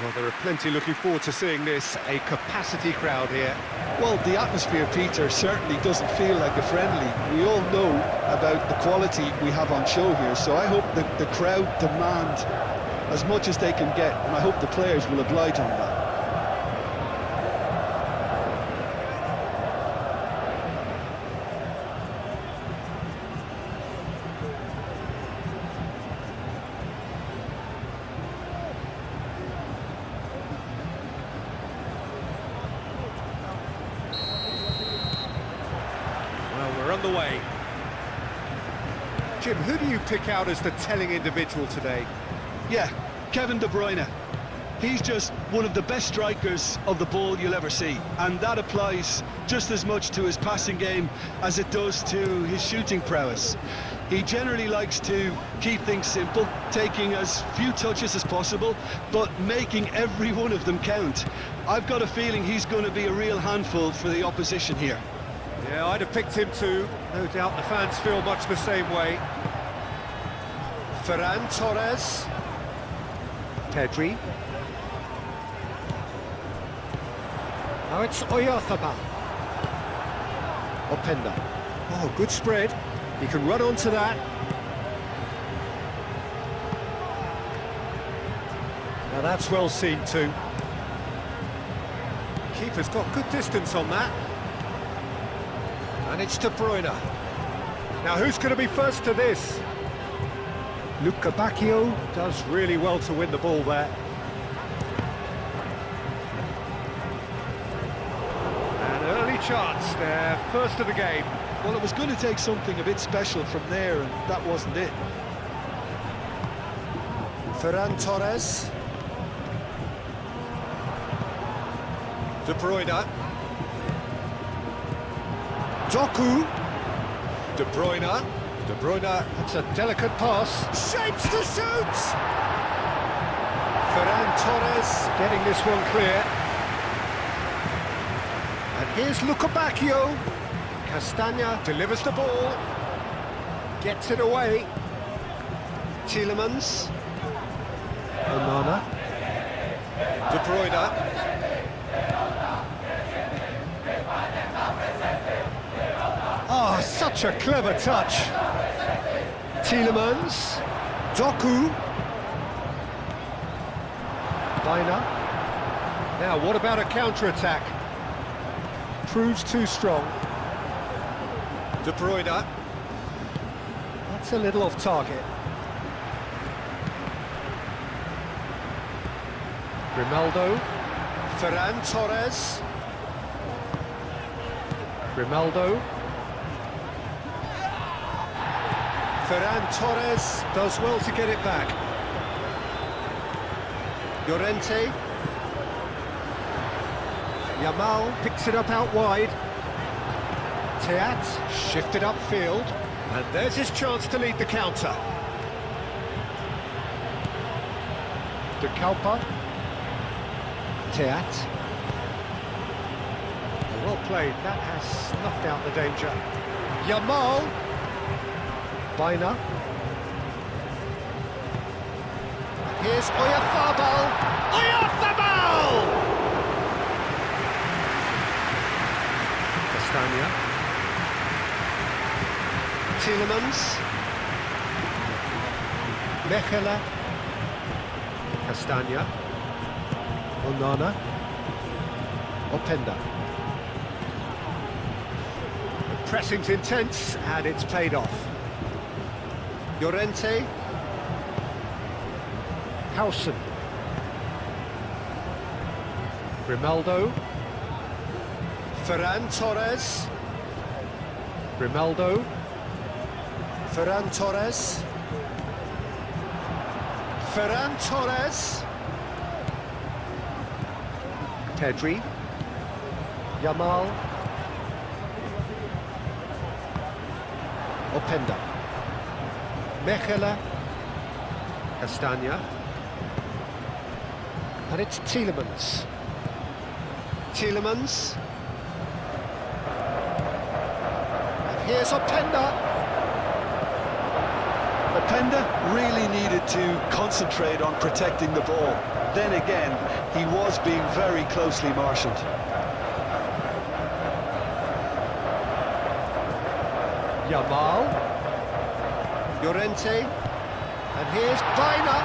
Well, there are plenty looking forward to seeing this. A capacity crowd here. Well, the atmosphere, Peter, certainly doesn't feel like a friendly. We all know about the quality we have on show here, so I hope that the crowd demand as much as they can get, and I hope the players will oblige on that. We're on the way. Jim, who do you pick out as the telling individual today? Yeah, Kevin De Bruyne. He's just one of the best strikers of the ball you'll ever see, and that applies just as much to his passing game as it does to his shooting prowess. He generally likes to keep things simple, taking as few touches as possible, but making every one of them count. I've got a feeling he's going to be a real handful for the opposition here. Yeah, I'd have picked him too. No doubt the fans feel much the same way. Ferran Torres. Pedri. Now it's Oyarzabal. Openda. Oh, good spread. He can run onto that. Now that's well seen too. Keeper's got good distance on that. And it's De Bruyne. Now who's going to be first to this? Luca Bacchio does really well to win the ball there. An early chance there, first of the game. Well, it was going to take something a bit special from there, and that wasn't it. Ferran Torres. De Bruyne. Doku. De Bruyne. De Bruyne, that's a delicate pass. Shapes to shoot! Ferran Torres getting this one clear. And here's Luca Bacchio. Castagna delivers the ball. Gets it away. Tielemans. Onana. De Bruyne. Oh, such a clever touch. Tielemans. Doku. Baina. Now, what about a counter-attack? Proves too strong. De Bruyne. That's a little off target. Grimaldo. Ferran Torres. Grimaldo. Ferran Torres does well to get it back. Llorente. Yamal picks it up out wide. Teat shifted upfield. And there's his chance to lead the counter. De Kalpa. Teat. Well played, that has snuffed out the danger. Yamal. Baina. Here's Oyarzabal. Oyarzabal! Castagna. Tielemans. Mechela. Castagna. Onana. Openda. The pressing's intense and it's paid off. Llorente. Howson. Grimaldo. Ferran Torres. Grimaldo. Ferran Torres. Ferran Torres. Pedri. Yamal. Openda. Mechela. Castagna. And it's Tielemans. Tielemans. And here's Openda. The Openda really needed to concentrate on protecting the ball. Then again, he was being very closely marshalled. Yamal. Llorente. And here's Baina.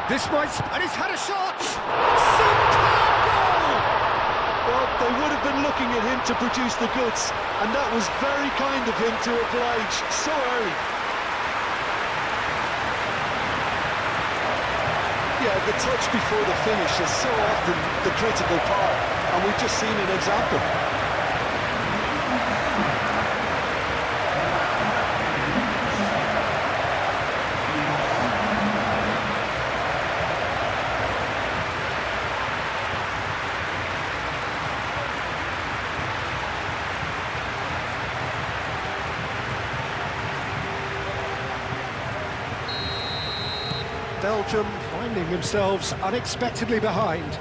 This might... And he's had a shot! Superb goal! Well, they would have been looking at him to produce the goods, and that was very kind of him to oblige so early. Yeah, the touch before the finish is so often the critical part, and we've just seen an example. Belgium finding themselves unexpectedly behind.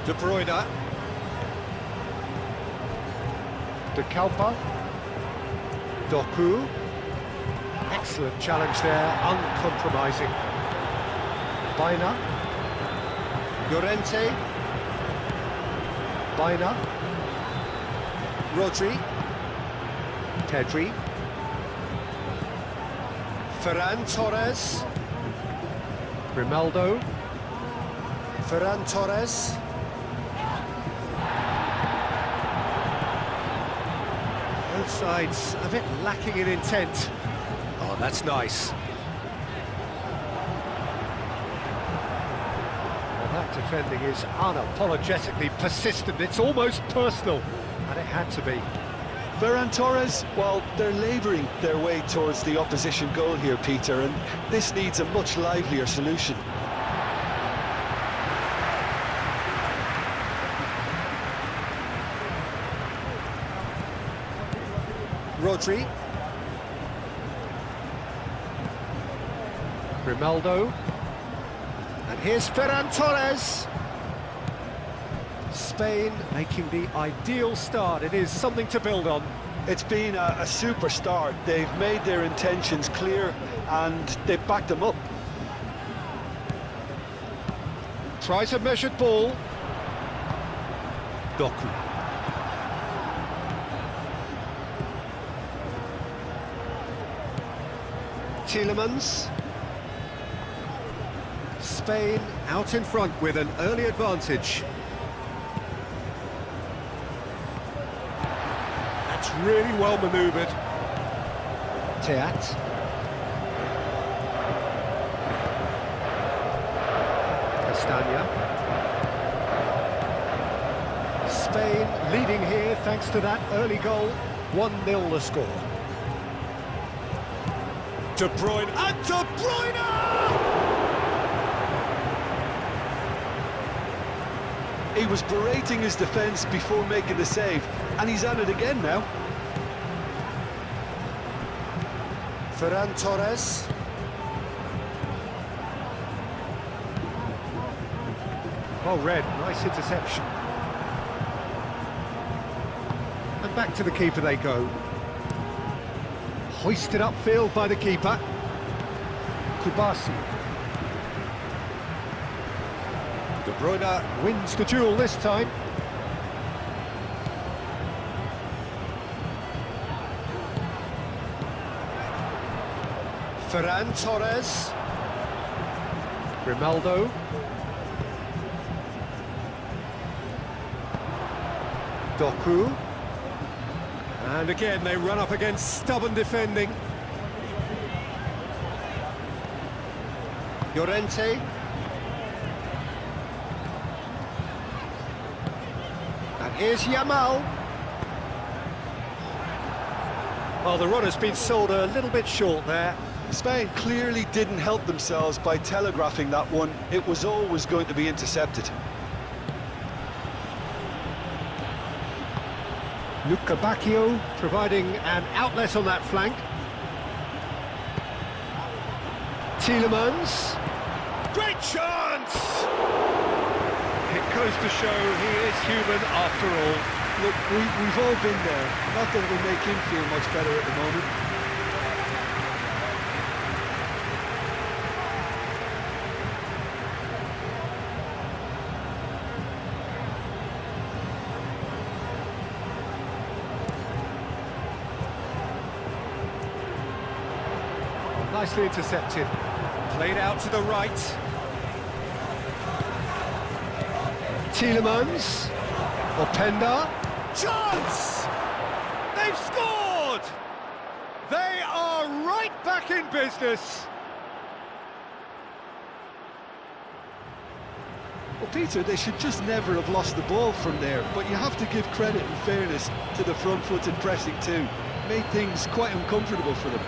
De Bruyne. De Kalpa. Doku. Excellent challenge there, uncompromising. Baina. Llorente. Baina. Rodri. Pedri. Ferran Torres. Grimaldo. Ferran Torres. Both sides a bit lacking in intent. Oh, that's nice. Well, that defending is unapologetically persistent. It's almost personal, and it had to be. Ferran Torres, well, they're labouring their way towards the opposition goal here, Peter, and this needs a much livelier solution. Rodri. Grimaldo. And here's Ferran Torres. Spain making the ideal start. It is something to build on. It's been a super start. They've made their intentions clear and they've backed them up. Tries a measured ball. Doku. Tielemans. Spain out in front with an early advantage. That's really well manoeuvred. Teat. Castagna. Spain leading here thanks to that early goal. 1-0 the score. De Bruyne, and De Bruyne! He was berating his defence before making the save, and he's at it again now. Ferran Torres. Oh, red, nice interception. And back to the keeper they go. Hoisted upfield by the keeper. Kubasi. De Bruyne wins the duel this time. Ferran Torres. Grimaldo. Doku. And again, they run up against stubborn defending. Llorente. And here's Yamal. Well, the run has been sold a little bit short there. Spain clearly didn't help themselves by telegraphing that one. It was always going to be intercepted. Luca Bacchio providing an outlet on that flank. Tielemans. Great chance! It goes to show he is human after all. Look, we've all been there. Not that it'll make him feel much better at the moment. Nicely intercepted. Played out to the right. Tielemans. Openda. Chance! They've scored! They are right back in business. Well, Peter, they should just never have lost the ball from there, but you have to give credit and fairness to the front-footed pressing too. Made things quite uncomfortable for them.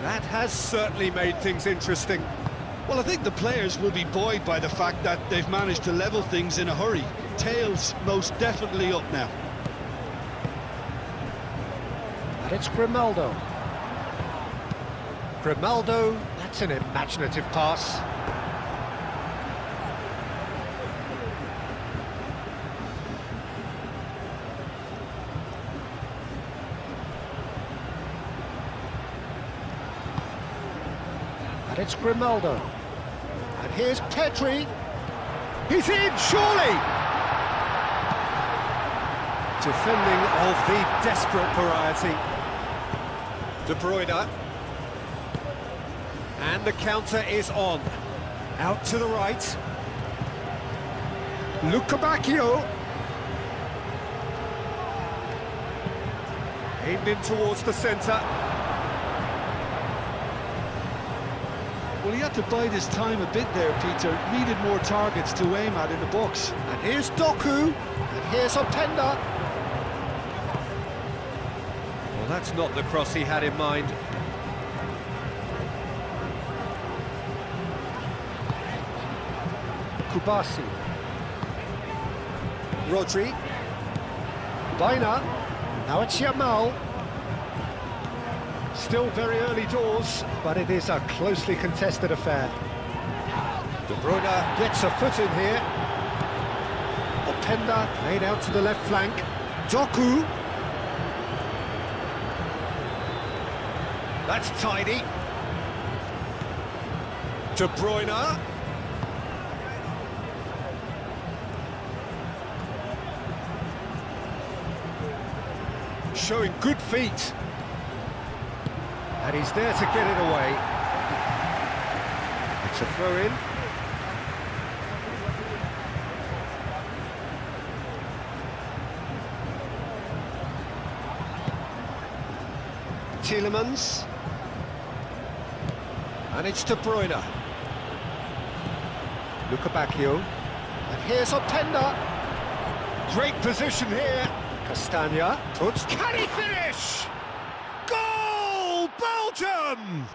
That has certainly made things interesting. Well, I think the players will be buoyed by the fact that they've managed to level things in a hurry. Tails most definitely up now. And it's Grimaldo. Grimaldo, that's an imaginative pass. And it's Grimaldo. And here's Pedri. He's in, surely! Defending of the desperate variety. De Bruyne. And the counter is on. Out to the right. Bacchio. Aimed in towards the centre. Well, he had to bide his time a bit there, Peter. Needed more targets to aim at in the box. And here's Doku. And here's Openda. Well, that's not the cross he had in mind. Kubasi. Rodri. Baina. Now it's Yamal. Still very early doors, but it is a closely contested affair. De Bruyne gets a foot in here. Openda laid out to the left flank. Doku. That's tidy. De Bruyne. Showing good feet. And he's there to get it away. It's a throw-in. Tielemans. And it's De Bruyne. Bacchio. And here's Openda. Great position here. Castagna. Puts. Can he finish? Goal! Belgium!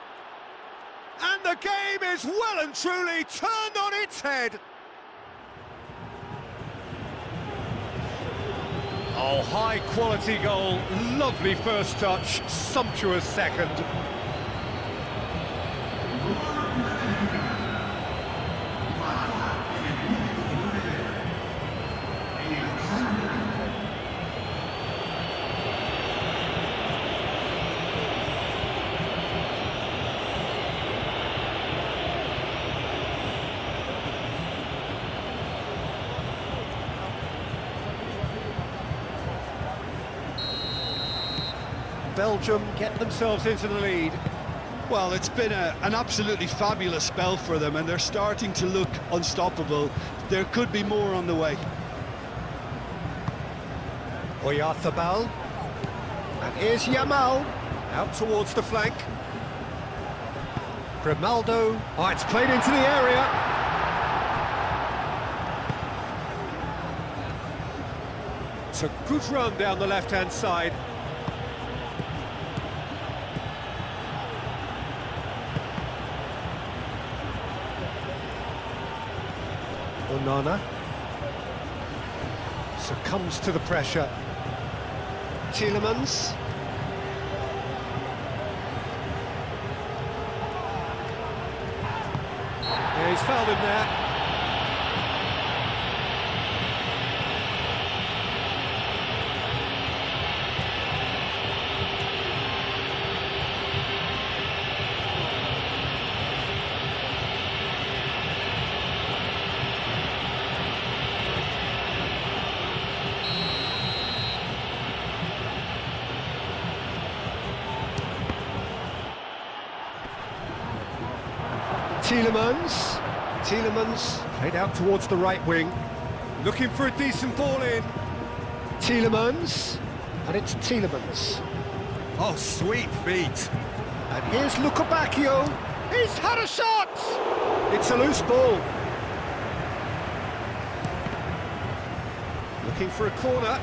And the game is well and truly turned on its head. Oh, high-quality goal. Lovely first touch. Sumptuous second. Belgium get themselves into the lead. Well, it's been an absolutely fabulous spell for them, and they're starting to look unstoppable. There could be more on the way. Oyarzabal. And here's Yamal. Out towards the flank. Grimaldo. Oh, it's played into the area. Good run down the left-hand side. Onana succumbs to the pressure. Tielemans. Yeah, he's fouled him there. Tielemans played out towards the right wing, looking for a decent ball in. Tielemans, and it's Tielemans. Oh, sweet feet. And here's Lukabakio. He's had a shot! It's a loose ball. Looking for a corner.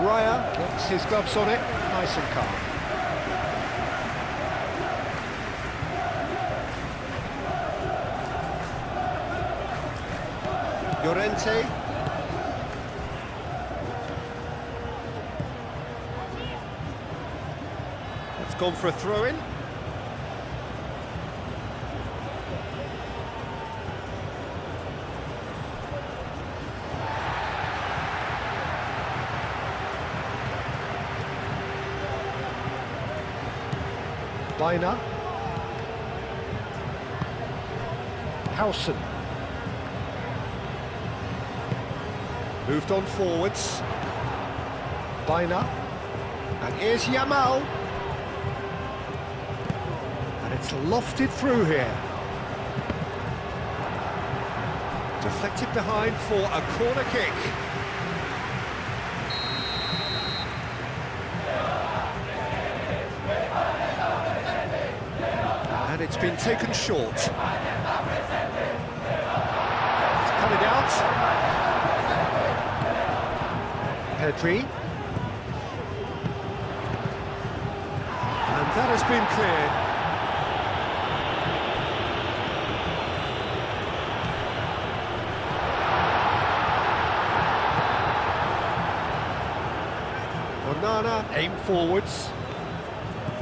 Raya gets his gloves on it, nice and calm. Llorente. That's gone for a throw-in. Bina. Howson. Moved on forwards. Bina. And here's Yamal. And it's lofted through here. Deflected behind for a corner kick. And it's been taken short. It's coming out. Pedri. And that has been cleared. Onana aim forwards.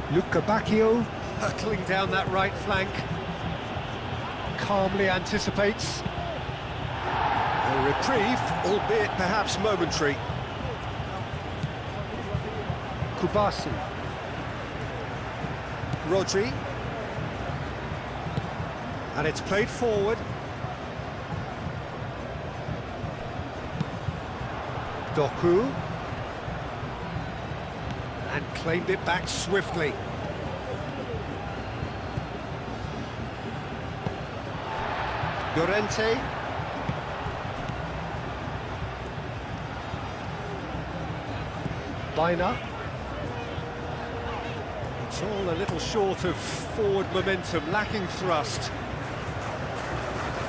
Lukabakio hurtling down that right flank. Calmly anticipates. A reprieve, albeit perhaps momentary. Kubasi. Rodri. And it's played forward. Doku. And claimed it back swiftly. Llorente. Bina. It's all a little short of forward momentum, lacking thrust.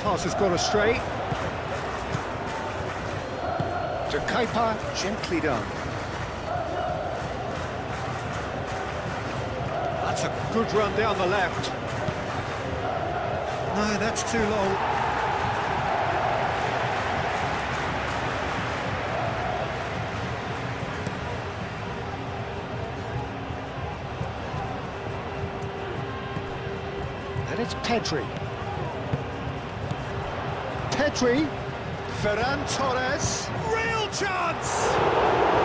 Pass has gone astray. To Kepa, gently done. That's a good run down the left. No, that's too long. And it's Pedri. Pedri. Ferran Torres. Real chance!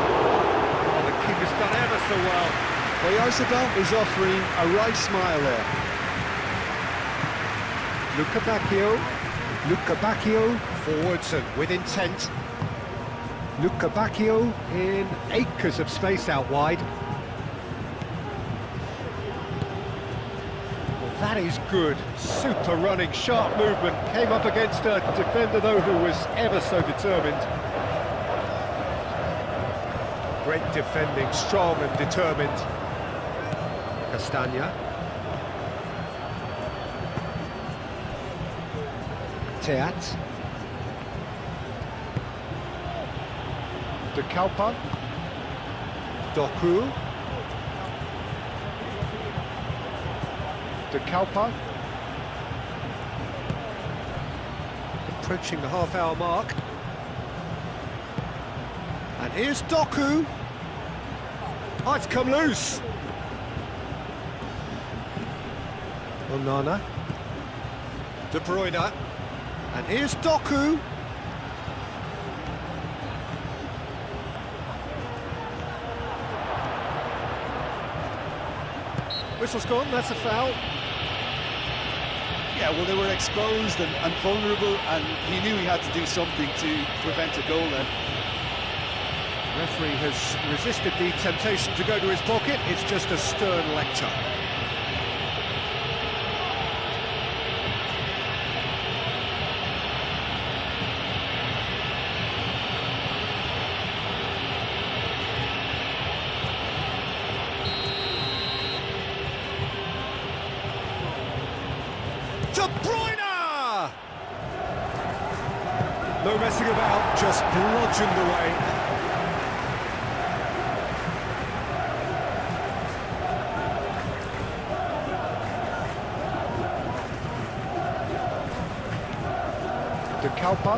Oh, the keeper's done ever so well. Well, Oyarzabal is offering a right smile there. Lukabakio forwards and with intent. Luca Bacchio in acres of space out wide. Well, that is good. Super running, sharp movement. Came up against a defender, though, who was ever so determined. Great defending, strong and determined. Castagna. Teat. De Kalpa. Doku. De Kalpa. Approaching the half-hour mark. And here's Doku. Oh, it's come loose. Onana. De Bruyne. And here's Doku. Whistle's gone, that's a foul. Yeah, well, they were exposed and vulnerable, and he knew he had to do something to prevent a goal then. Referee has resisted the temptation to go to his pocket. It's just a stern lecture. De Bruyne! No messing about, just bludgeoned away. De Kalpa.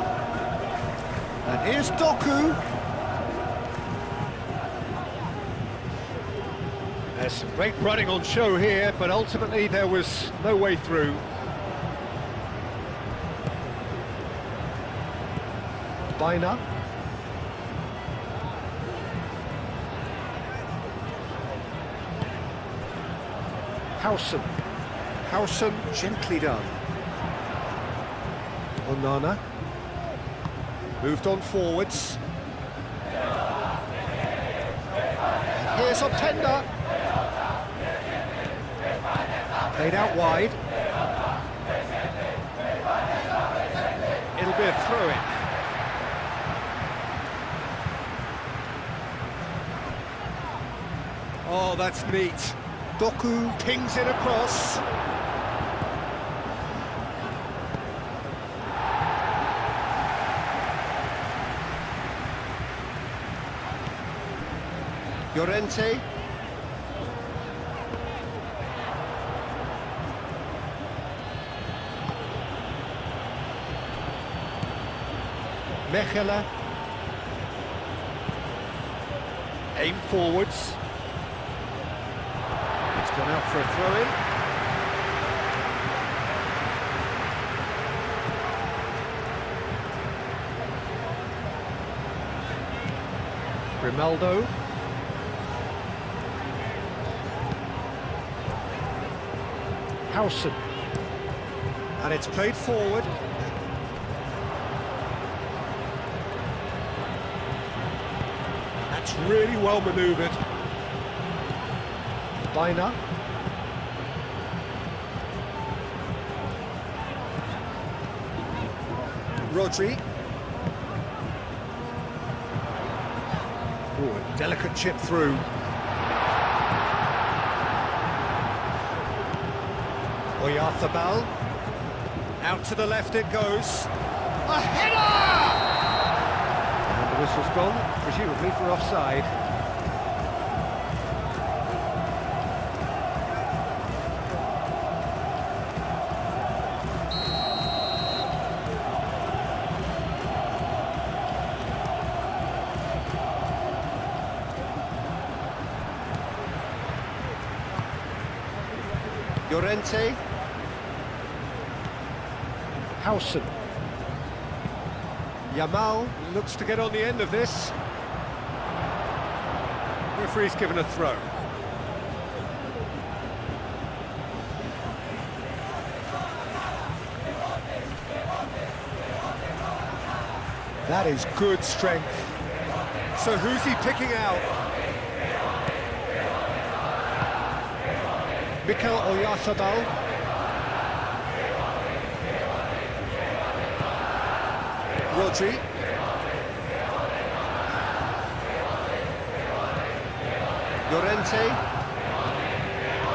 And here's Doku. There's some great running on show here, but ultimately there was no way through. Baina. Howson. Howson, gently done. Onana. Moved on forwards. And here's Openda. Played out wide. It'll be a throw-in. Oh, that's neat. Doku pings it across. Llorente. Mechela. Aim forwards. It's gone out for a throw-in. Grimaldo. Howson. And it's played forward. That's really well manoeuvred. Baina. Rodri. Oh, a delicate chip through. Oyarthabal. Out to the left it goes. A header! And the whistle's gone, presumably for offside. Llorente. Howson. Yamal looks to get on the end of this. Referee's given a throw. That is good strength. So who's he picking out? Mikel Oyarzabal. Rodri.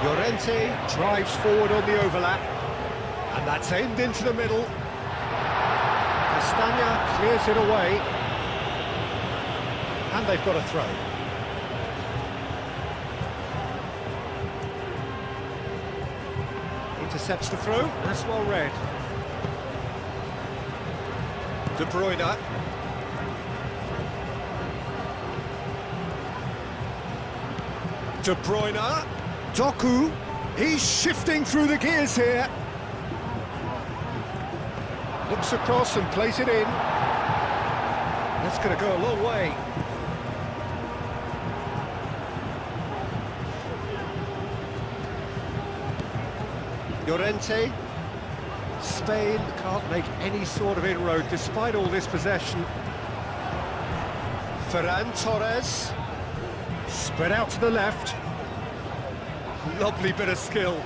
Llorente drives forward on the overlap, and that's aimed into the middle. Castagna clears it away, and they've got a throw. Intercepts the throw, that's well read. De Bruyne. De Bruyne. Doku. He's shifting through the gears here. Looks across and plays it in. That's going to go a long way. Llorente. Spain can't make any sort of inroad despite all this possession. Ferran Torres. Spread out to the left. Lovely bit of skill.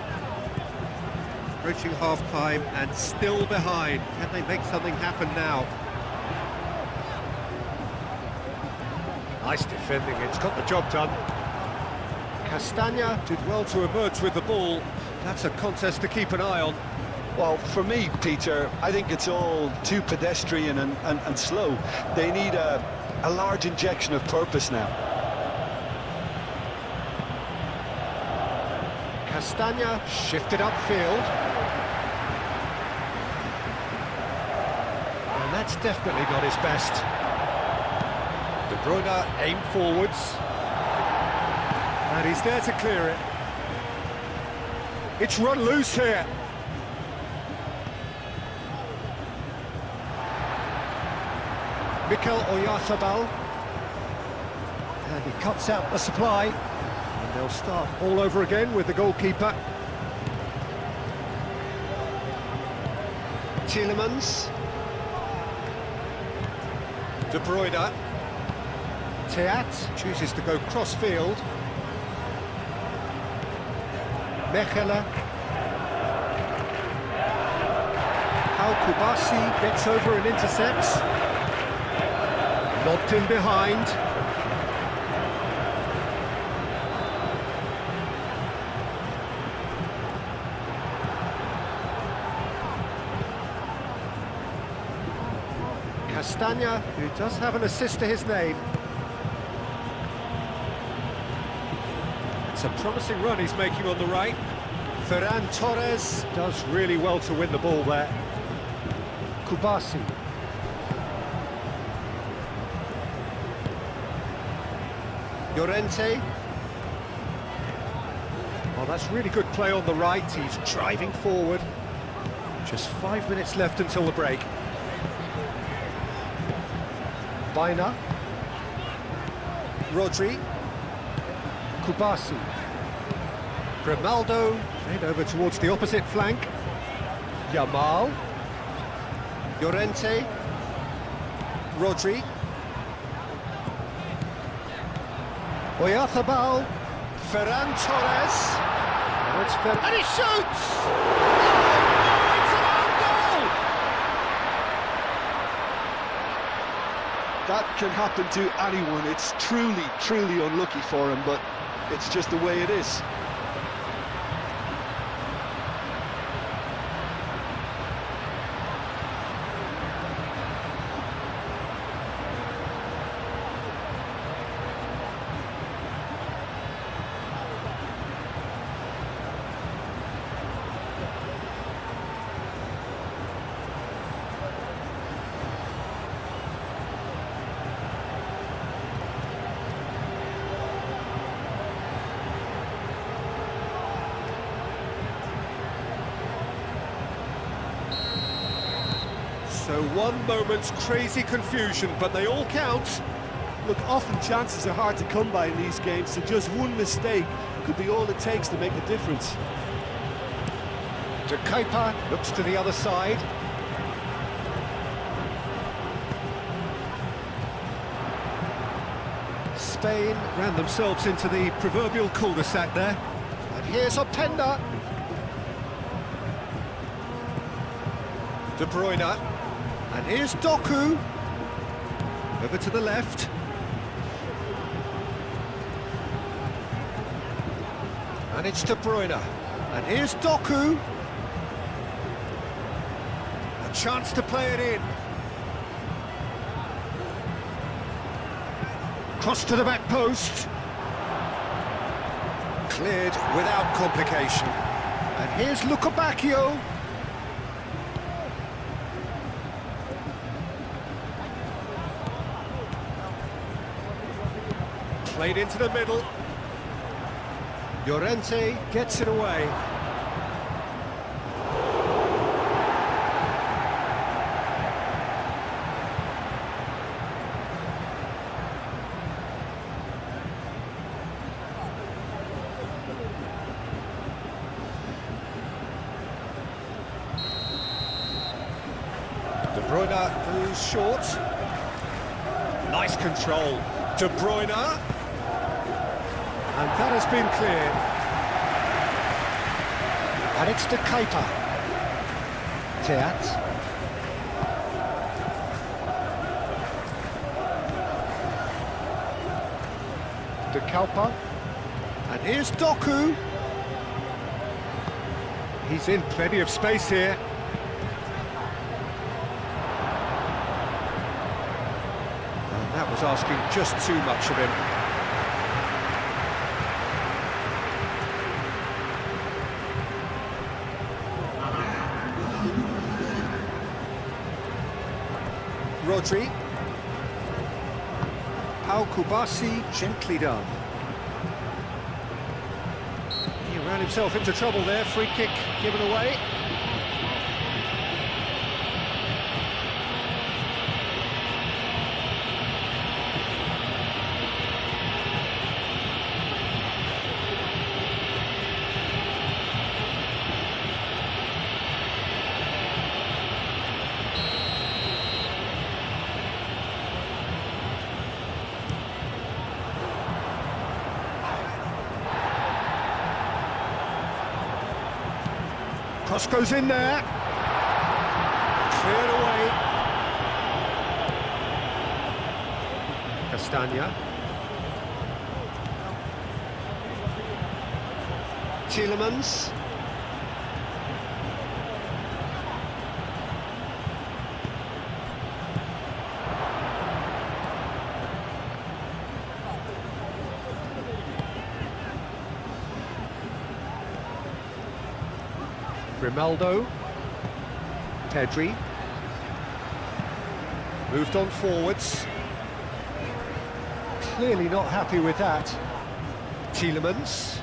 Approaching half-time and still behind. Can they make something happen now? Nice defending, it's got the job done. Castagna did well to emerge with the ball. That's a contest to keep an eye on. Well, for me, Peter, I think it's all too pedestrian and slow. They need a large injection of purpose now. Castagna shifted upfield. And that's definitely not his best. De Bruyne aimed forwards. And he's there to clear it. It's run loose here. Mikel Oyarzabal. And he cuts out the supply. And they'll start all over again with the goalkeeper. Tielemans. De Bruyne. Teat chooses to go cross-field. Mechelen. Pau Kubasi gets over and intercepts. Locked in behind. Castagna, who does have an assist to his name. It's a promising run he's making on the right. Ferran Torres does really well to win the ball there. Kubasi. Llorente. Well, that's really good play on the right. He's driving forward. Just 5 minutes left until the break. Baina. Rodri. Kubasi. Grimaldo. Played over towards the opposite flank. Yamal. Llorente. Rodri. Oyarzabal. Ferran Torres. And he shoots! Oh, it's an own goal! That can happen to anyone. It's truly unlucky for him, but it's just the way it is. So one moment's crazy confusion, but they all count. Look, often chances are hard to come by in these games, so just one mistake could be all it takes to make the difference. De Kuyper looks to the other side. Spain ran themselves into the proverbial cul-de-sac there. And here's Openda. De Bruyne. And here's Doku. Over to the left. And it's De Bruyne. And here's Doku. A chance to play it in. Cross to the back post. Cleared without complication. And here's Lukebakio. Played into the middle. Llorente gets it away. De Bruyne moves short. Nice control. De Bruyne. And that has been cleared. And it's to Keita. Teat. De Kalpa. And here's Doku. He's in plenty of space here. And that was asking just too much of him. Rodri. Pau Kubasi, gently done. He ran himself into trouble there, free kick given away. Cross goes in there. Cleared away. Castagna. Tielemans. Grimaldo. Pedri. Moved on forwards. Clearly not happy with that. Tielemans.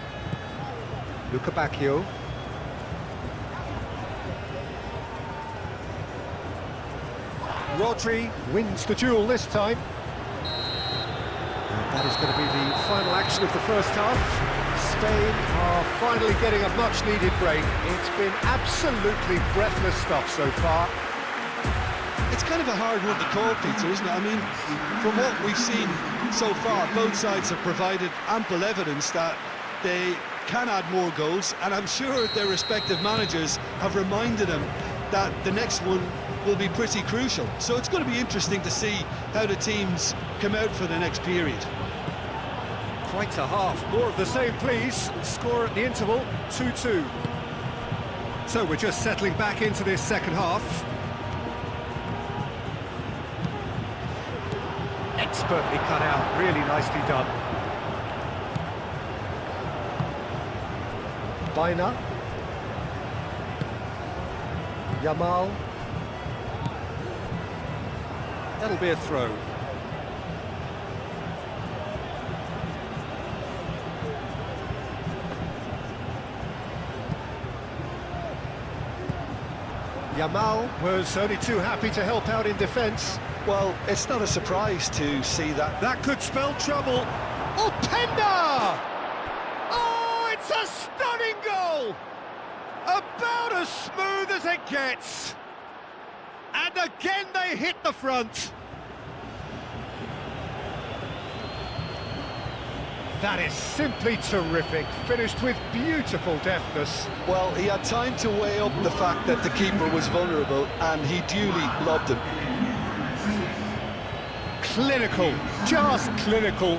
Lukebakio. Rodri wins the duel this time. And that is going to be the final action of the first half. Spain are finally getting a much-needed break. It's been absolutely breathless stuff so far. It's kind of a hard one to call, Peter, isn't it? I mean, from what we've seen so far, both sides have provided ample evidence that they can add more goals, and I'm sure their respective managers have reminded them that the next one will be pretty crucial. So it's going to be interesting to see how the teams come out for the next period. Quite a half. More of the same, please. Score at the interval, 2-2. So we're just settling back into this second half. Expertly cut out, really nicely done. Baina. Yamal. That'll be a throw. Yamal was only too happy to help out in defence. Well, it's not a surprise to see that. That could spell trouble. Openda! Oh, it's a stunning goal! About as smooth as it gets. And again they hit the front. That is simply terrific, finished with beautiful deftness. Well, he had time to weigh up the fact that the keeper was vulnerable, and he duly lobbed him. Clinical, just clinical.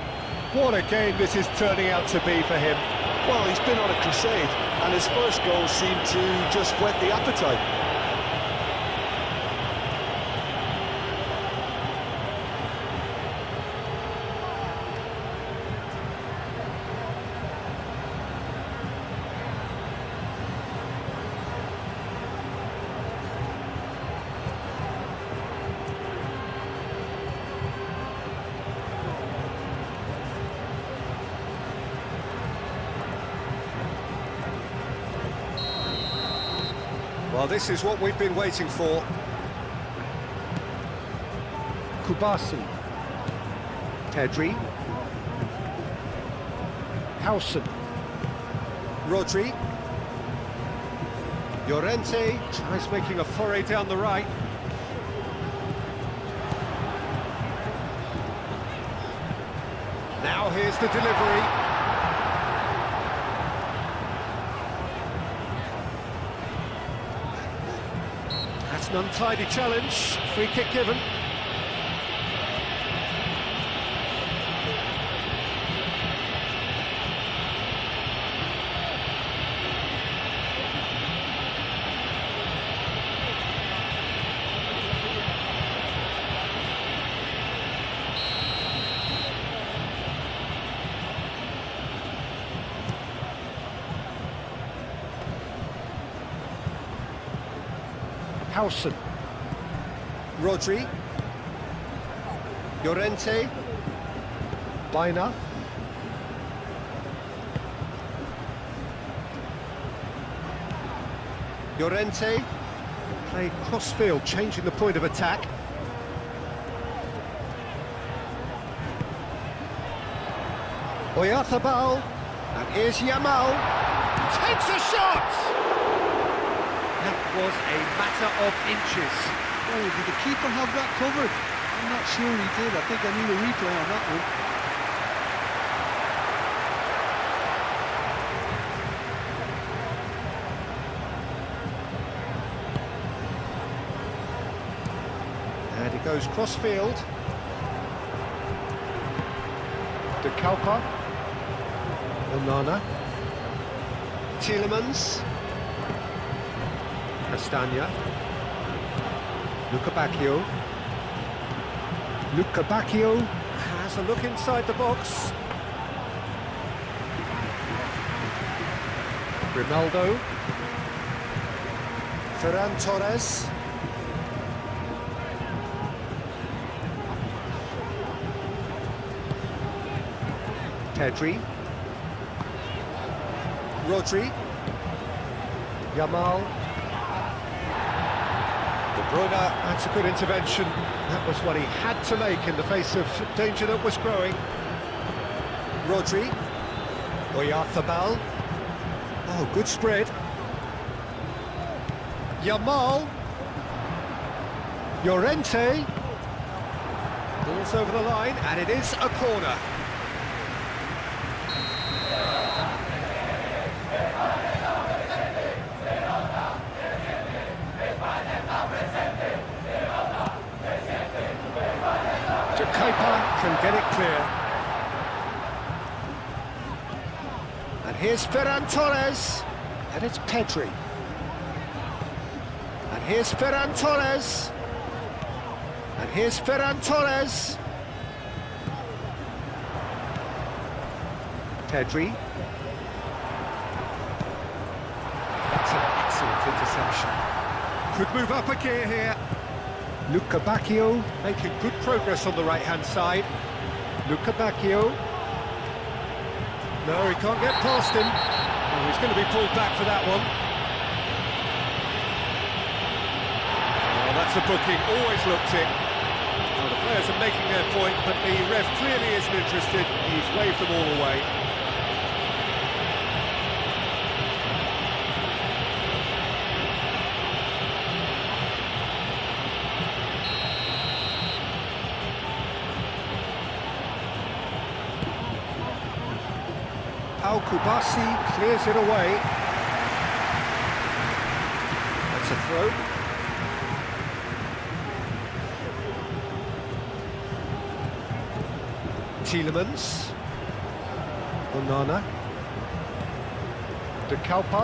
What a game this is turning out to be for him. Well, he's been on a crusade, and his first goal seemed to just whet the appetite. Well, this is what we've been waiting for. Kubasi. Pedri. Howson. Rodri. Llorente tries making a foray down the right. Now here's the delivery. That's an untidy challenge. Free kick given. Howson. Rodri. Llorente. Baina. Llorente. Played cross-field, changing the point of attack. Oyarzabal. And here's Yamal. Takes a shot! That was a matter of inches. Oh, did the keeper have that covered? I'm not sure he did. I think I need a replay on that one. And it goes cross-field. De Kalpa. Onana. Tielemans. Castagna. Luca Bacchio. Luca Bacchio has a look inside the box. Ronaldo. Ferran Torres. Pedri. Rodri. Yamal. De Bruyne, that's a good intervention. That was what he had to make in the face of danger that was growing. Rodri. Oyarzabal. Oh, good spread. Yamal. Llorente. Ball's over the line, and it is a corner. Can get it clear. And here's Ferran Torres. And it's Pedri. And here's Ferran Torres. And here's Ferran Torres. Pedri. That's an excellent interception. Could move up a gear here. Luca Bacchio making good progress on the right-hand side. Luca Bacchio. No, he can't get past him. Oh, he's going to be pulled back for that one. Oh, that's a booking, always looked it. Well, the players are making their point, but the ref clearly isn't interested. He's waved them all away. Kubasi clears it away. That's a throw. Tielemans. Onana. De Kalpa.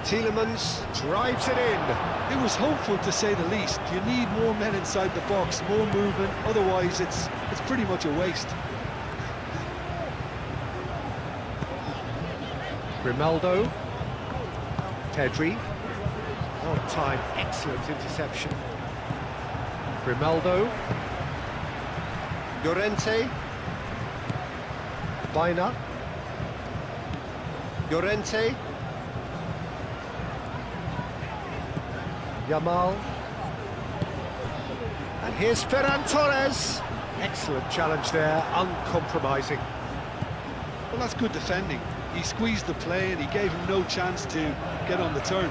Tielemans drives it in. It was hopeful, to say the least. You need more men inside the box, more movement, otherwise it's pretty much a waste. Grimaldo. Pedri. On time, excellent interception. Grimaldo. Llorente. Baina. Llorente. Yamal. And here's Ferran Torres. Excellent challenge there, uncompromising. Well, that's good defending. He squeezed the play and he gave him no chance to get on the turn.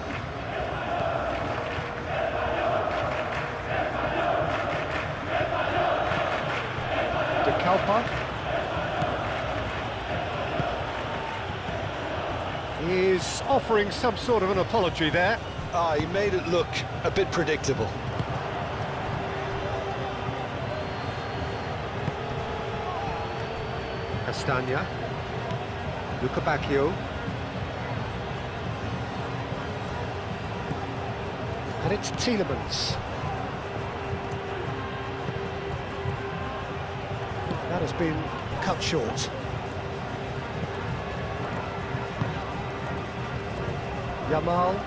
De Kalpa. He's offering some sort of an apology there. He made it look a bit predictable. Castagna. Luca Bacchio. And it's Tielemans. That has been cut short. Yamal.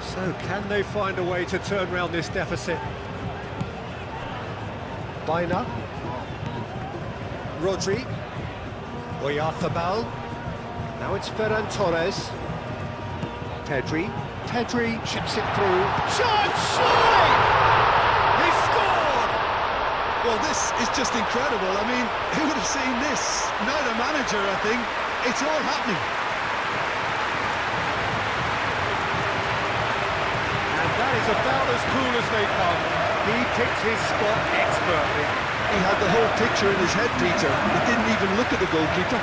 So can they find a way to turn around this deficit? Baina. Rodri. Oyarzabal. Now it's Ferran Torres. Pedri. Pedri chips it through. Shot! Surely! He scored! Well, this is just incredible. I mean, who would have seen this? Neither manager, I think. It's all happening. That is about as cool as they come. He picked his spot expertly. He had the whole picture in his head, Peter. He didn't even look at the goalkeeper.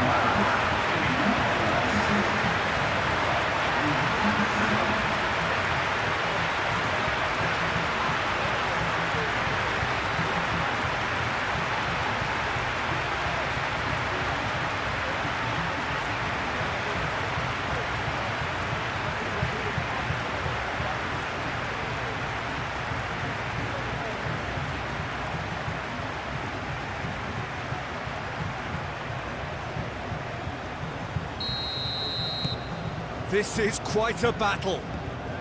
This is quite a battle.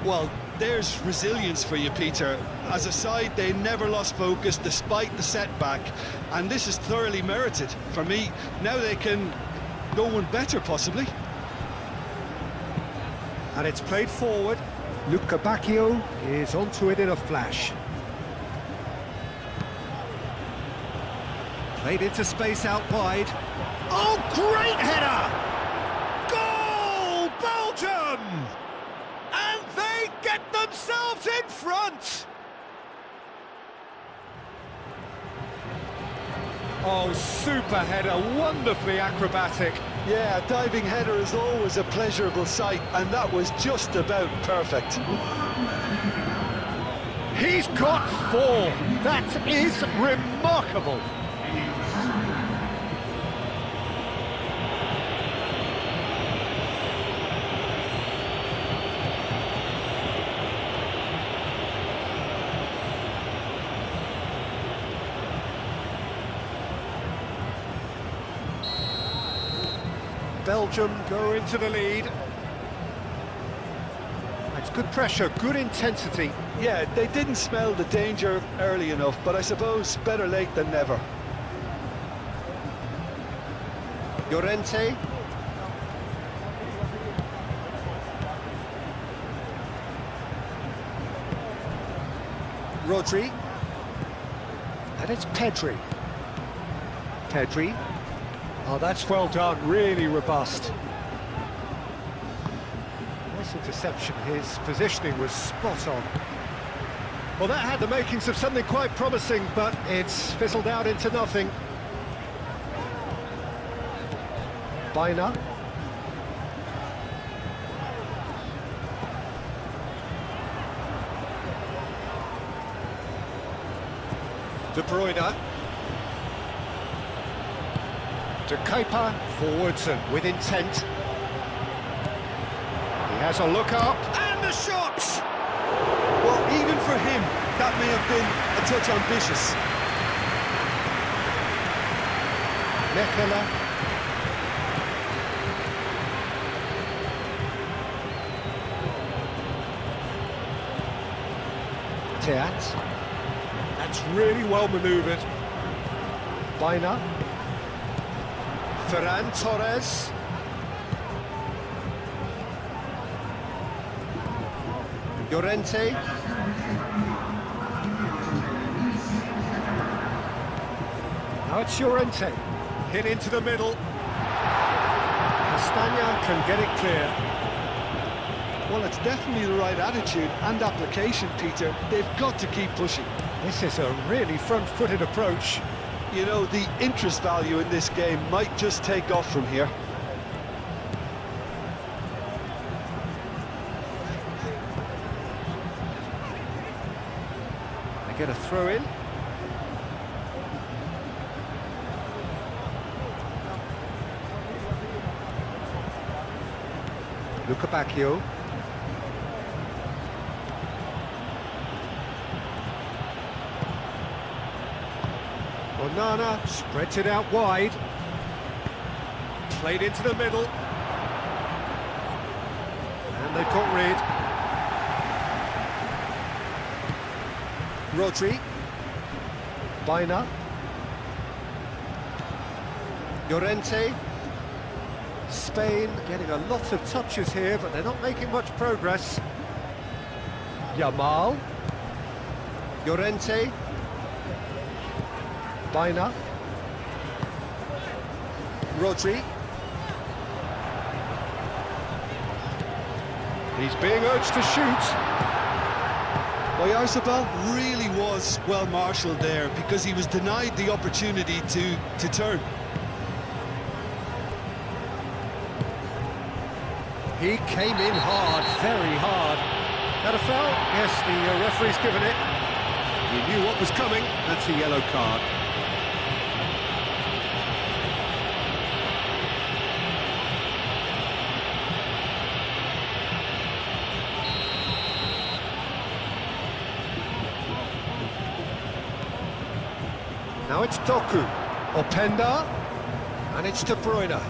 Well, there's resilience for you, Peter. As a side, they never lost focus despite the setback, and this is thoroughly merited. For me, now they can go one better, possibly. And it's played forward. Luca Bacchio is onto it in a flash. Played into space out wide. Oh, great header! Belgium! And they get themselves in front! Oh, super header, wonderfully acrobatic. Yeah, a diving header is always a pleasurable sight, and that was just about perfect. He's got 4. That is remarkable. Belgium go into the lead. It's good pressure, good intensity. Yeah, they didn't smell the danger early enough, but I suppose better late than never. Llorente. Rodri. And it's Pedri. Pedri. Oh, that's well done, really robust. Nice interception, his positioning was spot on. Well, that had the makings of something quite promising, but it's fizzled out into nothing. Biner. De Bruyne. De Kuiper forwards and with intent. He has a look up, and the shot! Well, even for him, that may have been a touch ambitious. Mechelen. Teat. That's really well manoeuvred. Biner. Ferran Torres. Llorente. Now it's Llorente. Hit into the middle. Castagna can get it clear. Well, it's definitely the right attitude and application, Peter. They've got to keep pushing. This is a really front-footed approach. You know, the interest value in this game might just take off from here. They get a throw in. Luca Bacchio. Onana spreads it out wide. Played into the middle. And they've got rid. Rodri. Biner. Llorente. Spain getting a lot of touches here, but they're not making much progress. Yamal. Llorente. Biner. Rodri. He's being urged to shoot. Oyarzabal really was well marshalled there because he was denied the opportunity to turn. He came in hard, very hard. That a foul? Yes, the referee's given it. He knew what was coming. That's a yellow card. Now it's Doku. Openda. And it's De Bruyne.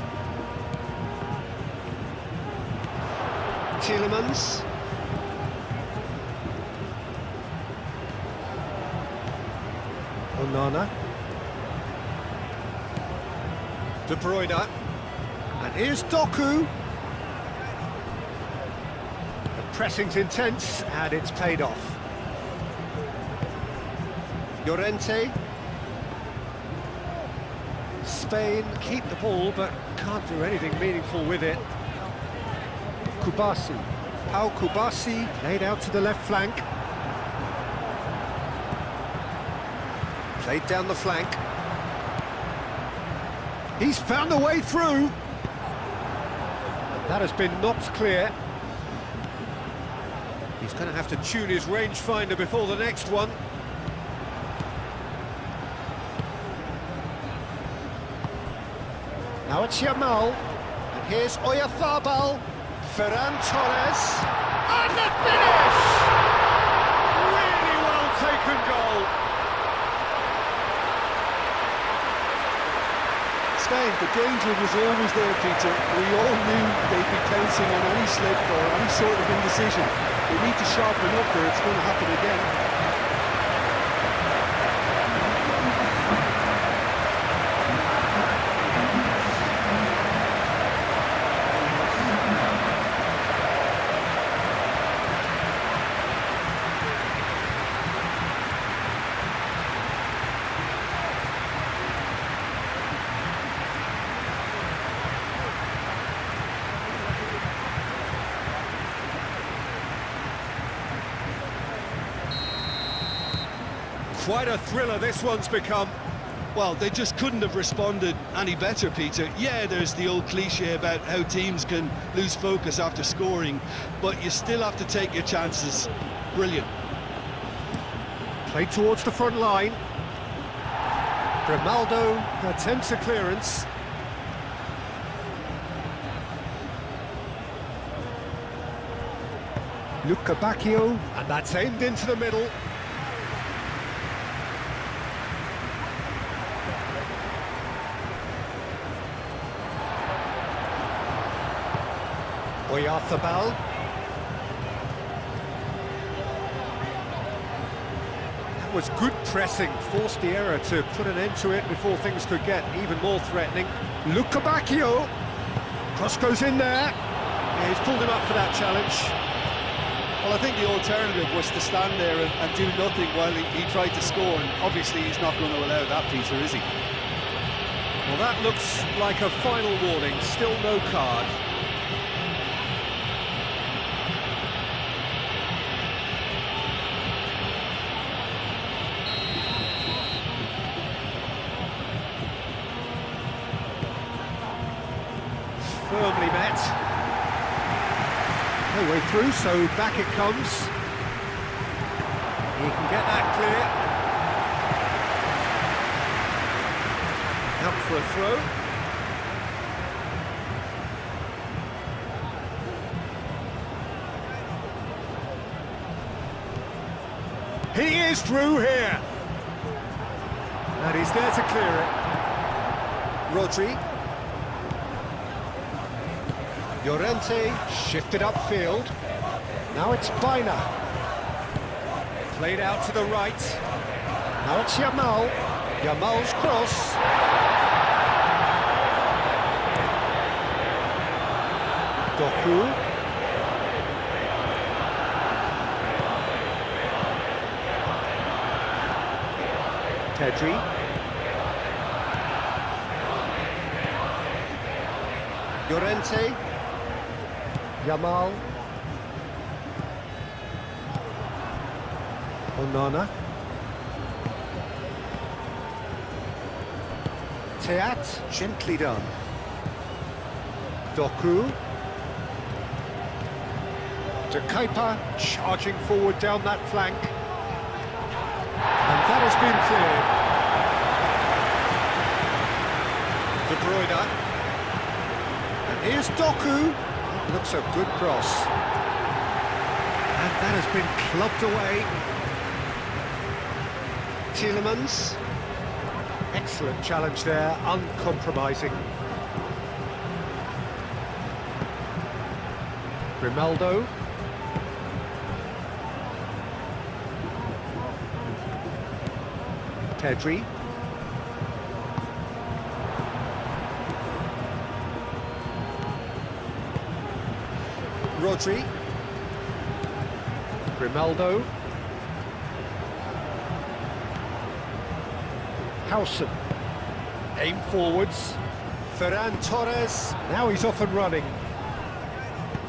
Tielemans. Onana. De Bruyne. And here's Doku. The pressing's intense, and it's paid off. Llorente. Spain keep the ball, but can't do anything meaningful with it. Kubasi. Pau Kubasi played out to the left flank. Played down the flank. He's found the way through. That has been knocked clear. He's going to have to tune his rangefinder before the next one. Now it's Yamal. And here's Oyarzabal. Ferran Torres, and the finish! Really well taken goal. Spain, the danger was always there, Peter. We all knew they'd be pouncing on any slip or any sort of indecision. They need to sharpen up or it's going to happen again. Quite a thriller this one's become. Well, they just couldn't have responded any better, Peter. Yeah, there's the old cliche about how teams can lose focus after scoring, but you still have to take your chances. Brilliant. Played towards the front line. Grimaldo attempts a clearance. Luca Bacchio, and that's aimed into the middle. Oyarzabal. That was good pressing, forced the error to put an end to it before things could get even more threatening. Luca Bacchio. Cross goes in there. Yeah, he's pulled him up for that challenge. Well, I think the alternative was to stand there and do nothing while he tried to score, and obviously he's not going to allow that, Peter, is he? Well, that looks like a final warning, still no card. Firmly met. No way through, so back it comes. He can get that clear. Out for a throw. He is through here. And he's there to clear it. Rodri. Llorente shifted upfield. Now it's Baina. Played out to the right. Now it's Yamal. Yamal's cross. Doku. Pedri. Llorente. Yamal. Onana. Teat, gently done. Doku. De Kuyper, charging forward down that flank. And that has been cleared. De Bruyne. And here's Doku. Looks a good cross. And that has been clubbed away. Tielemans. Excellent challenge there, uncompromising. Grimaldo. Pedri. Rodri. Grimaldo. Howson. Aim forwards. Ferran Torres. Now he's off and running.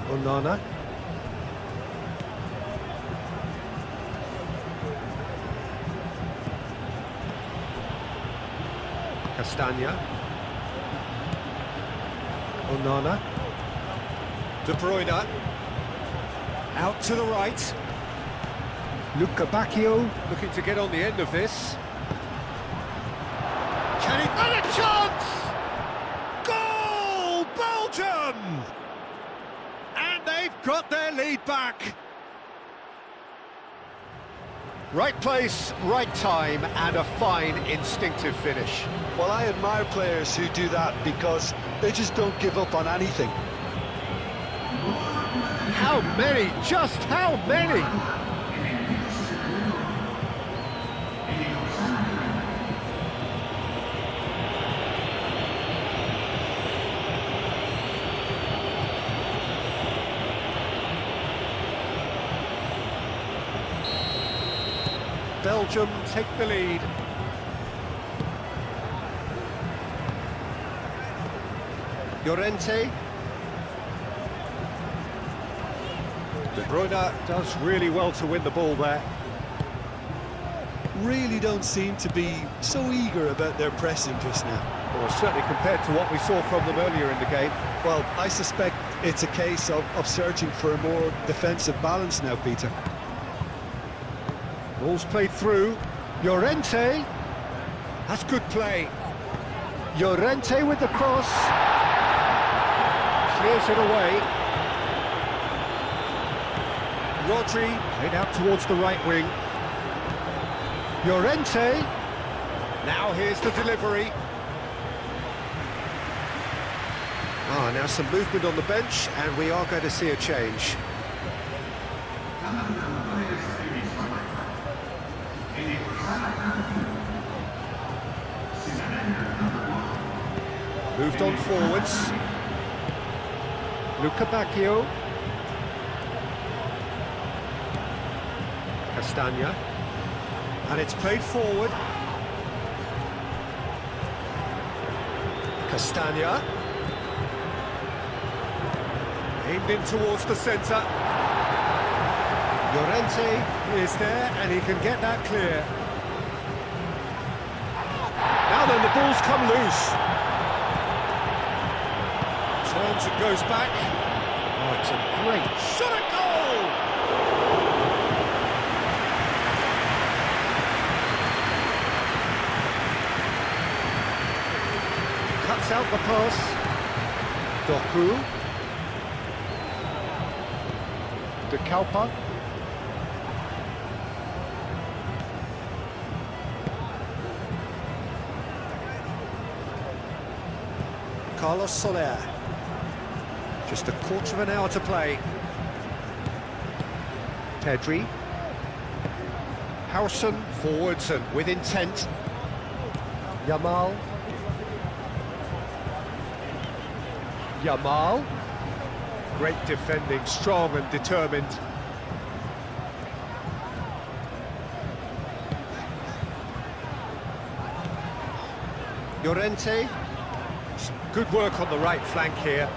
Onana. Castagna. Onana. De Bruyne. Out to the right. Luca Bacchio looking to get on the end of this. Can he... And a chance! Goal! Belgium! And they've got their lead back. Right place, right time, and a fine instinctive finish. Well, I admire players who do that because they just don't give up on anything. How many? Just how many? Belgium take the lead. Llorente. De Bruyne does really well to win the ball there. really don't seem to be so eager about their pressing just now. Well, certainly compared to what we saw from them earlier in the game. Well, I suspect it's a case of searching for a more defensive balance now, Peter. Ball's played through. Llorente. That's good play. Llorente with the cross. Clears it away. Rodri played out towards the right wing. Llorente. Now here's the delivery. Now some movement on the bench, and we are going to see a change. Moved on forwards. Luca Bacchio. Castagna. And it's played forward. Castagna. Aimed in towards the centre. Llorente is there, and he can get that clear. Now then, the ball's come loose. Turns and goes back. Oh, it's a great shot at goal! Cuts out the pass. Doku. De Kalpa. Carlos Soler. Just a quarter of an hour to play. Pedri. Howson forwards and with intent. Yamal. Yamal. Great defending, strong and determined. Llorente. Some good work on the right flank here.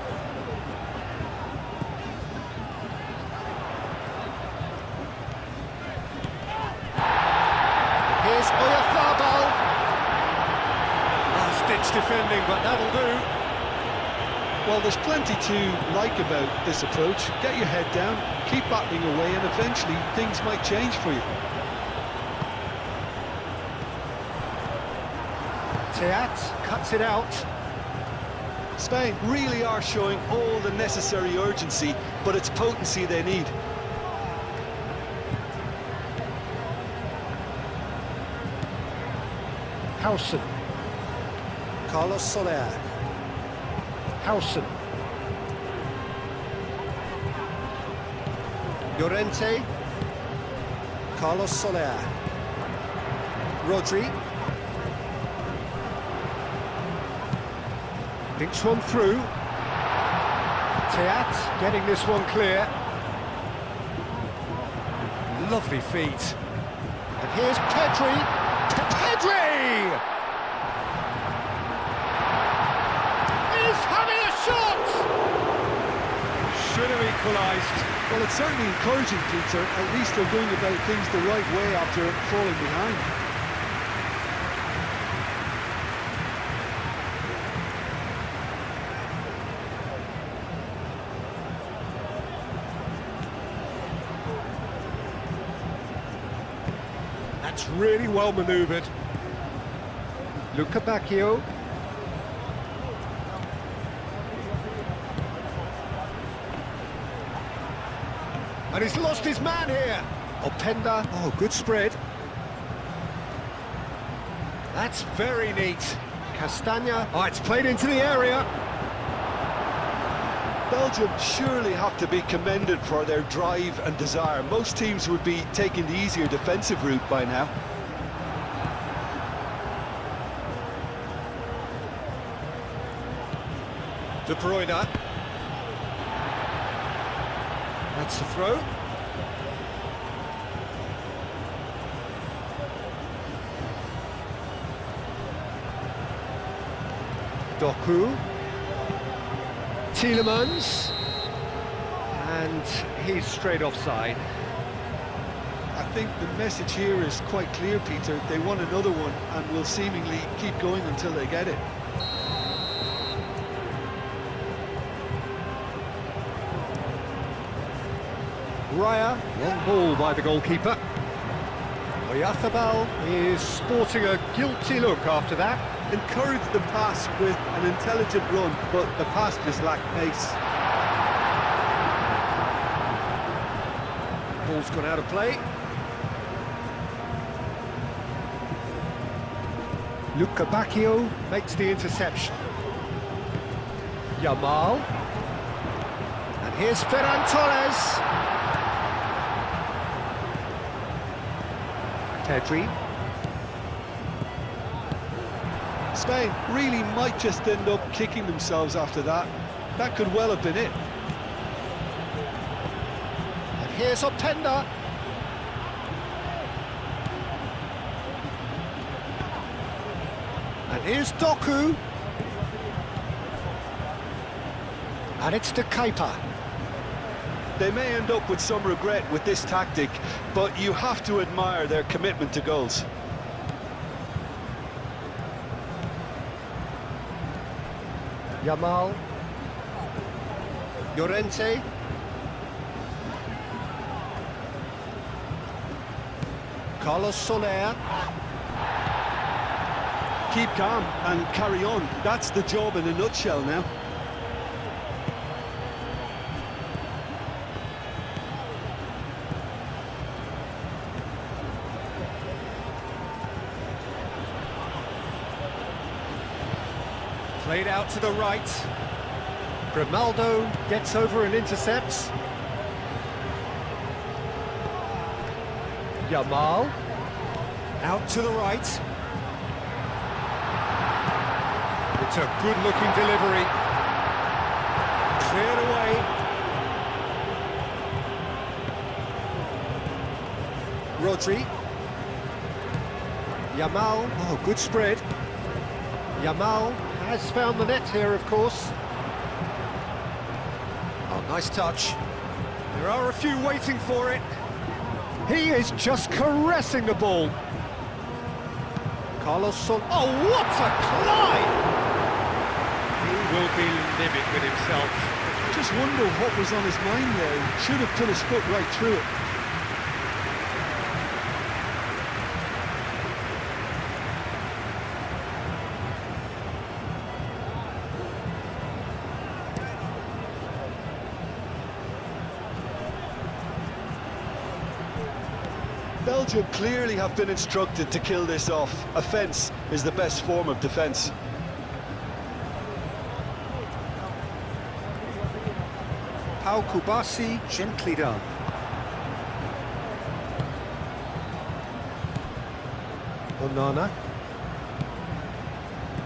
Here's Oyarzabal. Last-ditch defending, but that'll do. Well, there's plenty to like about this approach. Get your head down, keep battling away, and eventually things might change for you. Teat cuts it out. Spain really are showing all the necessary urgency, but it's potency they need. Howson. Carlos Soler. Howson. Llorente. Carlos Soler. Rodri. Thinks one through. Teat getting this one clear. Lovely feet. And here's Pedri. Pedri! He's having a shot! Should have equalised. Well, it's certainly encouraging, Peter. At least they're going about things the right way after falling behind. That's really well manoeuvred. Luca Bacchio. And he's lost his man here. Openda. Oh, good spread. That's very neat. Castagna. Oh, it's played into the area. Belgium surely have to be commended for their drive and desire. Most teams would be taking the easier defensive route by now. De Bruyne. That's the throw. Doku. Tielemans. And he's straight offside. A think the message here is quite clear, Peter. They want another one and will seemingly keep going until they get it. Raya, long ball by the goalkeeper. Oyarzabal is sporting a guilty look after that. Encourage the pass with an intelligent run, but the pass just lacked pace. Ball's gone out of play. Luca Bacchio makes the interception. Yamal. And here's Ferran Torres. Pedri. Spain really might just end up kicking themselves after that. That could well have been it. And here's Openda. And here's Doku. And it's to Kepa. They may end up with some regret with this tactic, but you have to admire their commitment to goals. Yamal. Llorente. Carlos Soler. Keep calm and carry on. That's the job in a nutshell now. Played out to the right. Grimaldo gets over and intercepts. Yamal. Out to the right. It's a good-looking delivery. Cleared away. Rodri. Yamal. Oh, good spread. Yamal has found the net here, of course. Oh, nice touch. There are a few waiting for it. He is just caressing the ball. Carlos Sol. Oh, what a climb! He will be livid with himself. I just wonder what was on his mind there. He should have put his foot right through it. Belgium clearly have been instructed to kill this off. Offence is the best form of defence. Pau Kubasi, gently done. Onana.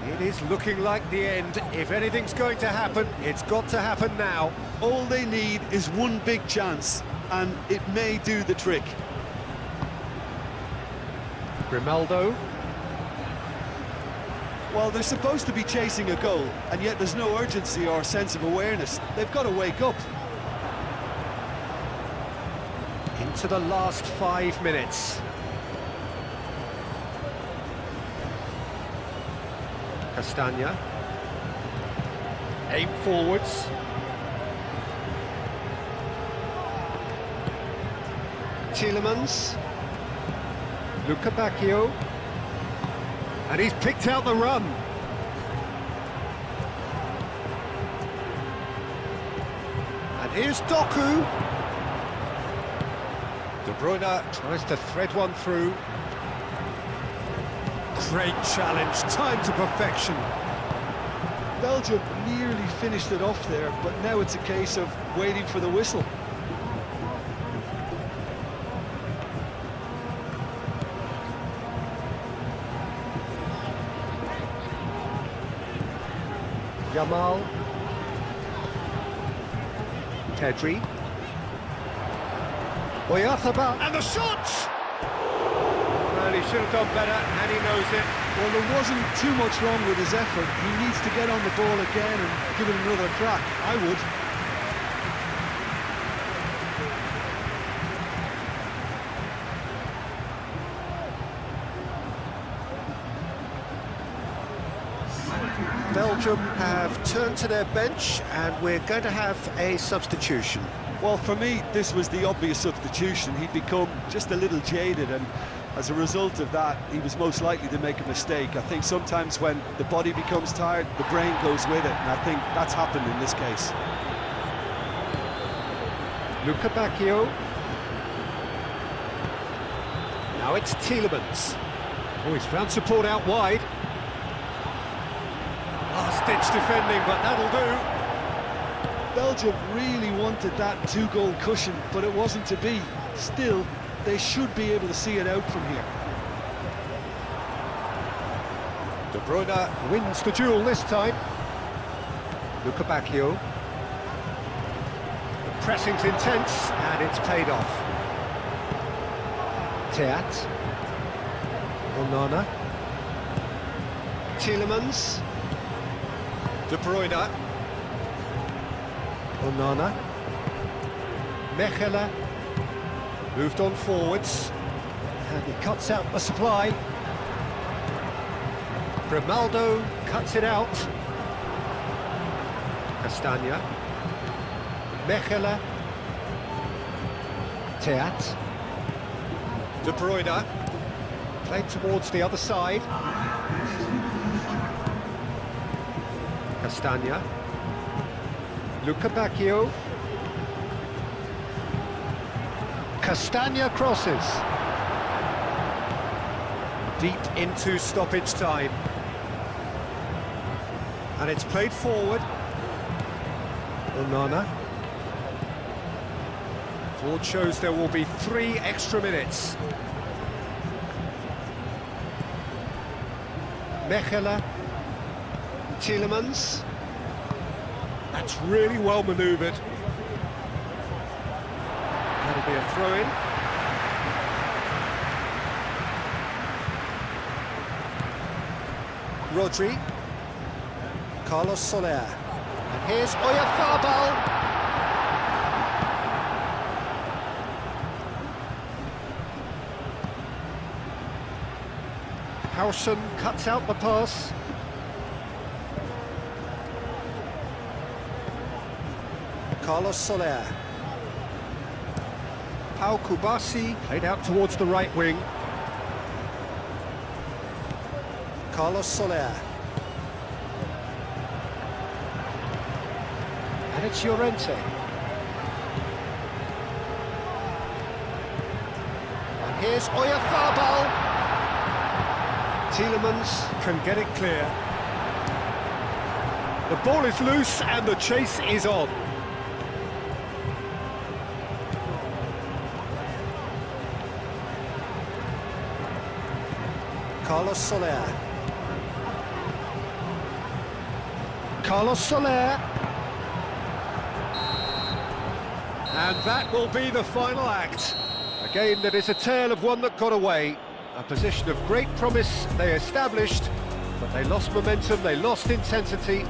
It is looking like the end. If anything's going to happen, it's got to happen now. All they need is one big chance, and it may do the trick. Grimaldo. Well, they're supposed to be chasing a goal, and yet there's no urgency or sense of awareness. They've got to wake up. Into the last 5 minutes. Castagna. Aim forwards. Tielemans. Luca Bacchio. And he's picked out the run. And here's Doku. De Bruyne tries to thread one through. Great challenge, time to perfection. Belgium nearly finished it off there, but now it's a case of waiting for the whistle. Yamal. Pedri. Oyarzabal. And the shot! Well, he should have done better, and he knows it. Well, there wasn't too much wrong with his effort. He needs to get on the ball again and give it another crack. I would. Belgium have turned to their bench and we're going to have a substitution. Well, for me, this was the obvious substitution. He'd become just a little jaded, and as a result of that, he was most likely to make a mistake. I think sometimes when the body becomes tired, the brain goes with it, and I think that's happened in this case. Luca Bacchio. Now it's Tielemans. Oh, he's found support out wide. Last-ditch defending, but that'll do. Belgium really wanted that two-goal cushion, but it wasn't to be. Still, they should be able to see it out from here. De Bruyne wins the duel this time. Luca Bacchio. The pressing's intense, and it's paid off. Teat. Onana. Tielemans. De Bruyne. Onana. Mechelen. Moved on forwards. And he cuts out the supply. Grimaldo cuts it out. Castagna. Mechelen. Teat. De Bruyne. Played towards the other side. Castagna. Luca Bacchio. Castagna crosses. Deep into stoppage time. And it's played forward. Onana. Board shows there will be 3 extra minutes. Mechelen. Tielemans. That's really well manoeuvred. That'll be a throw-in. Rodri. Carlos Soler. And here's Oyarzabal. Hausen cuts out the pass. Carlos Soler. Pau Kubasi played out towards the right wing. Carlos Soler. And it's Llorente. And here's Oyarzabal. Tielemans can get it clear. The ball is loose and the chase is on. Carlos Soler. Carlos Soler. And that will be the final act. A game that is a tale of one that got away. A position of great promise they established, but they lost momentum, they lost intensity.